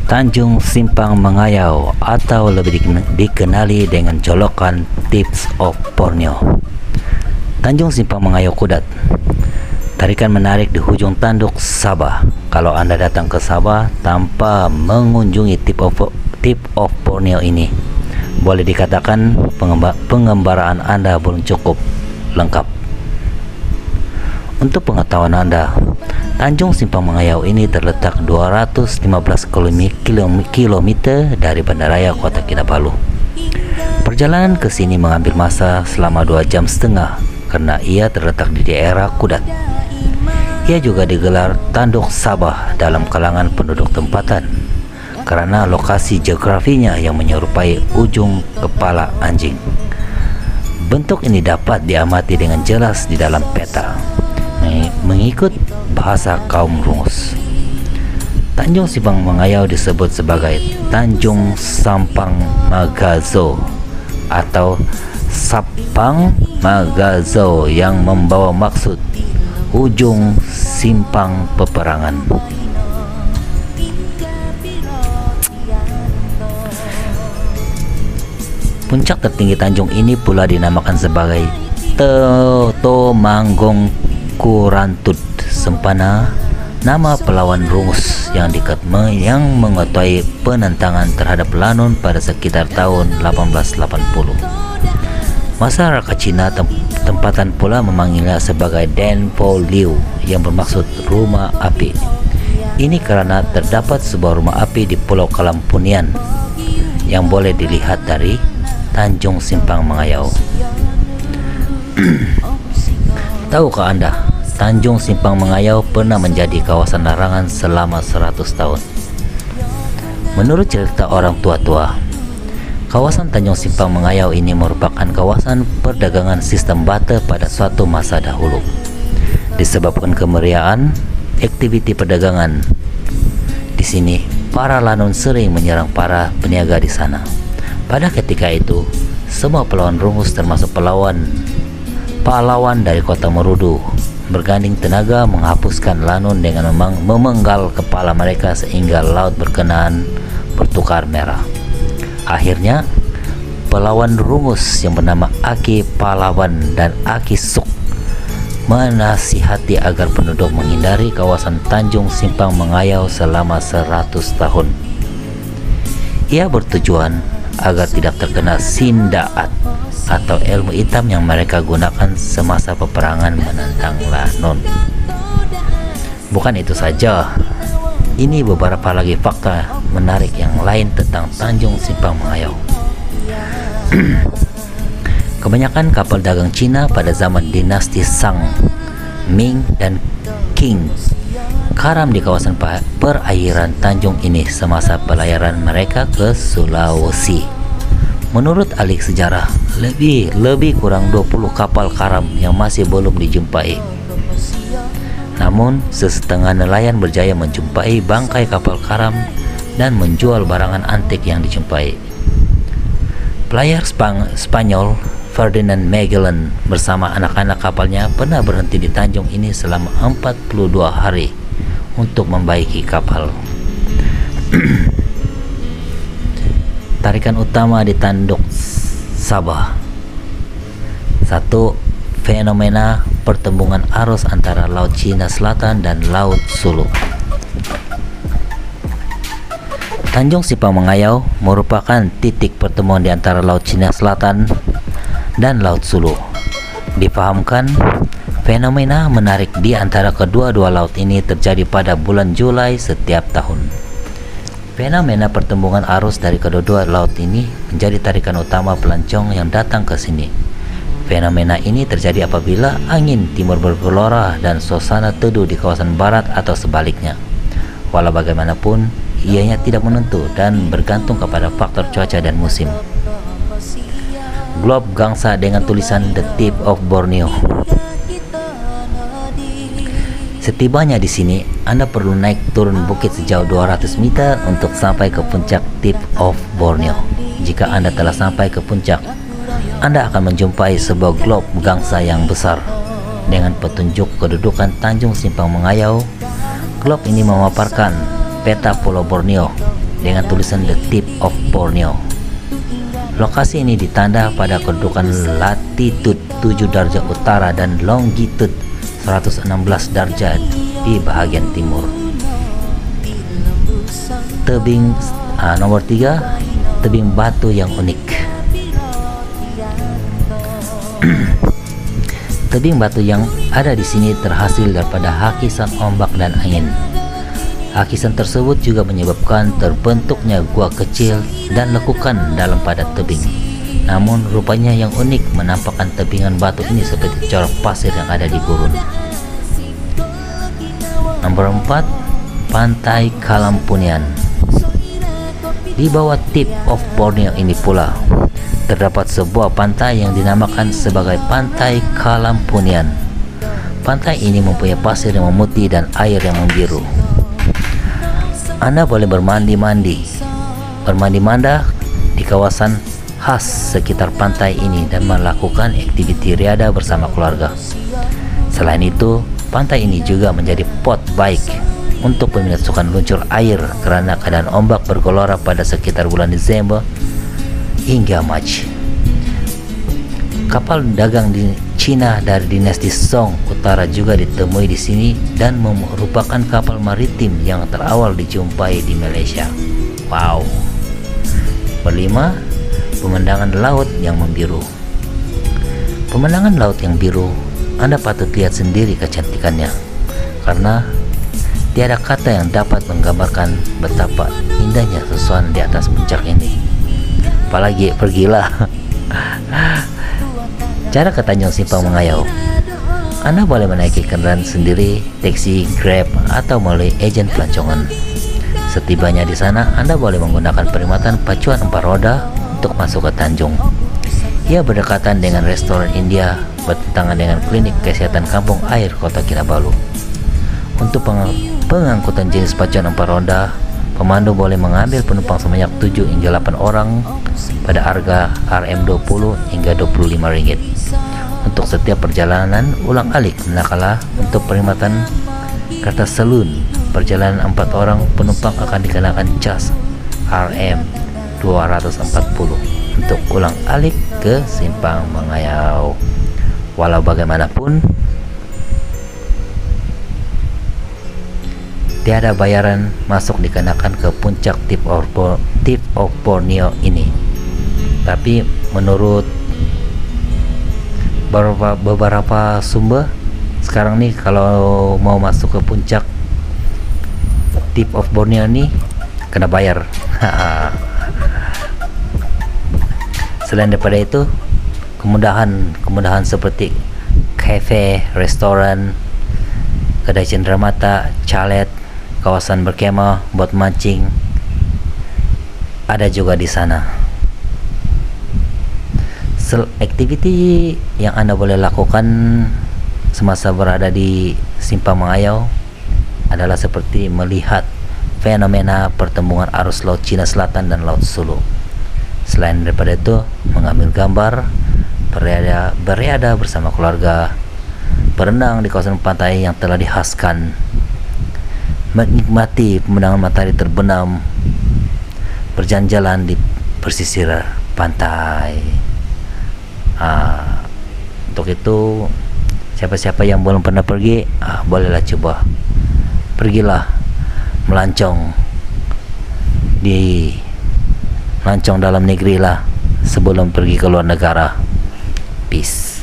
Tanjung Simpang Mengayau atau lebih dikenali dengan jolokan Tips of Borneo. Tanjung Simpang Mengayau Kudat. Tarikan menarik di hujung tanduk Sabah. Kalau Anda datang ke Sabah tanpa mengunjungi Tip of Borneo ini, boleh dikatakan pengembaraan Anda belum cukup lengkap. Untuk pengetahuan Anda, Tanjung Simpang Mengayau ini terletak 215 km dari Bandaraya Kota Kinabalu. Perjalanan ke sini mengambil masa selama 2,5 jam karena ia terletak di daerah Kudat. Ia juga digelar Tanduk Sabah dalam kalangan penduduk tempatan karena lokasi geografinya yang menyerupai ujung kepala anjing. Bentuk ini dapat diamati dengan jelas di dalam peta mengikut bahasa kaum Rungus. Tanjung Simpang Mengayau disebut sebagai Tanjung Sampang Magazo atau Sapang Magazo yang membawa maksud ujung simpang peperangan. Puncak tertinggi tanjung ini pula dinamakan sebagai Tomanggung Kurantut, sempana nama pelawan Rungus yang mengetahui penentangan terhadap Lanun pada sekitar tahun 1880. Masyarakat Cina tempatan pula memanggilnya sebagai Den Po Liu yang bermaksud rumah api. Ini karena terdapat sebuah rumah api di Pulau Kalampunian yang boleh dilihat dari Tanjung Simpang Mengayau. Tahukah Anda, Tanjung Simpang Mengayau pernah menjadi kawasan larangan selama 100 tahun. Menurut cerita orang tua-tua, kawasan Tanjung Simpang Mengayau ini merupakan kawasan perdagangan sistem bata pada suatu masa dahulu. Disebabkan kemeriahan aktiviti perdagangan di sini, para Lanun sering menyerang para peniaga di sana. Pada ketika itu, semua pahlawan Rungus termasuk pahlawan dari kota Merudu berganding tenaga menghapuskan Lanun dengan memenggal kepala mereka sehingga laut berkenaan bertukar merah. Akhirnya, pahlawan Rungus yang bernama Aki Pahlawan dan Aki Suk menasihati agar penduduk menghindari kawasan Tanjung Simpang Mengayau selama 100 tahun. Ia bertujuan agar tidak terkena sindaat atau ilmu hitam yang mereka gunakan semasa peperangan menentang Lanun. Bukan itu saja, ini beberapa lagi fakta menarik yang lain tentang Tanjung Simpang Mengayau. Kebanyakan kapal dagang Cina pada zaman dinasti Shang, Ming, dan Qing karam di kawasan perairan Tanjung ini semasa pelayaran mereka ke Sulawesi. Menurut ahli sejarah, lebih kurang 20 kapal karam yang masih belum dijumpai. Namun, sesetengah nelayan berjaya menjumpai bangkai kapal karam dan menjual barangan antik yang dijumpai. Pelayar Spanyol Ferdinand Magellan bersama anak-anak kapalnya pernah berhenti di Tanjung ini selama 42 hari untuk membaiki kapal. Tarikan utama di Tanduk Sabah. 1. Fenomena pertembungan arus antara Laut Cina Selatan dan Laut Sulu. Tanjung Simpang Mengayau merupakan titik pertemuan di antara Laut Cina Selatan dan Laut Sulu. Dipahamkan, fenomena menarik di antara kedua-dua laut ini terjadi pada bulan Juli setiap tahun. Fenomena pertembungan arus dari kedua-dua laut ini menjadi tarikan utama pelancong yang datang ke sini. Fenomena ini terjadi apabila angin timur bergelora dan suasana teduh di kawasan barat atau sebaliknya. Walau bagaimanapun, ianya tidak menentu dan bergantung kepada faktor cuaca dan musim. Globe gangsa dengan tulisan The Tip of Borneo. Setibanya di sini, Anda perlu naik turun bukit sejauh 200 meter untuk sampai ke puncak Tip of Borneo. Jika Anda telah sampai ke puncak, Anda akan menjumpai sebuah globe gangsa yang besar dengan petunjuk kedudukan Tanjung Simpang Mengayau. Globe ini memaparkan peta Pulau Borneo dengan tulisan The Tip of Borneo. Lokasi ini ditanda pada kedudukan latitud 7 derajat utara dan longitud 116 derajat di bahagian timur. Tebing nomor 3, tebing batu yang unik. Tebing batu yang ada di sini terhasil daripada hakisan ombak dan angin. Hakisan tersebut juga menyebabkan terbentuknya gua kecil dan lekukan dalam padat tebing. Namun rupanya yang unik menampakkan tebingan batu ini seperti corak pasir yang ada di gurun. Nomor 4, Pantai Kalampunian. Di bawah Tip of Borneo ini pula terdapat sebuah pantai yang dinamakan sebagai Pantai Kalampunian. Pantai ini mempunyai pasir yang memutih dan air yang membiru. Anda boleh bermandi-mandi di kawasan khas sekitar pantai ini dan melakukan aktiviti riada bersama keluarga. Selain itu, pantai ini juga menjadi spot baik untuk peminat sukan luncur air karena keadaan ombak bergelora pada sekitar bulan Desember hingga Mac. Kapal dagang di Cina dari dinasti Song Utara juga ditemui di sini dan merupakan kapal maritim yang terawal dijumpai di Malaysia. Wow. Berlima, pemandangan laut yang membiru. Pemandangan laut yang biru, Anda patut lihat sendiri kecantikannya, karena tiada kata yang dapat menggambarkan betapa indahnya sesuatu di atas puncak ini. Apalagi pergilah. Cara ke Tanjung Simpang Mengayau. Anda boleh menaiki kendaraan sendiri, taksi, Grab, atau melalui agen pelancongan. Setibanya di sana, Anda boleh menggunakan perkhidmatan pacuan 4 roda untuk masuk ke Tanjung. Ia berdekatan dengan restoran India, bertentangan dengan klinik kesehatan kampung air Kota Kinabalu. Untuk pengangkutan jenis pacuan 4 roda, pemandu boleh mengambil penumpang sebanyak 7 hingga 8 orang pada harga Rm20 hingga Rp25. Untuk setiap perjalanan ulang-alik, manakala untuk perkhidmatan kertas selun perjalanan 4 orang, penumpang akan dikenakan cas Rm240 untuk ulang-alik ke Simpang Mengayau. Walau bagaimanapun, tiada bayaran masuk dikenakan ke puncak Tip of Borneo ini. Tapi menurut beberapa sumber, sekarang nih kalau mau masuk ke puncak Tip of Borneo ini kena bayar. Selain daripada itu, kemudahan seperti kafe, restoran, kedai cenderamata, chalet, kawasan berkemah, bot mancing ada juga di sana. Aktiviti yang Anda boleh lakukan semasa berada di Simpang Mengayau adalah seperti melihat fenomena pertemuan arus Laut Cina Selatan dan Laut Sulu. Selain daripada itu, mengambil gambar, berada bersama keluarga, berenang di kawasan pantai yang telah dikhaskan, menikmati pemandangan matahari terbenam, berjalan-jalan di pesisir pantai. Untuk itu, siapa-siapa yang belum pernah pergi, bolehlah coba. Pergilah melancong dalam negeri lah sebelum pergi ke luar negara. Peace.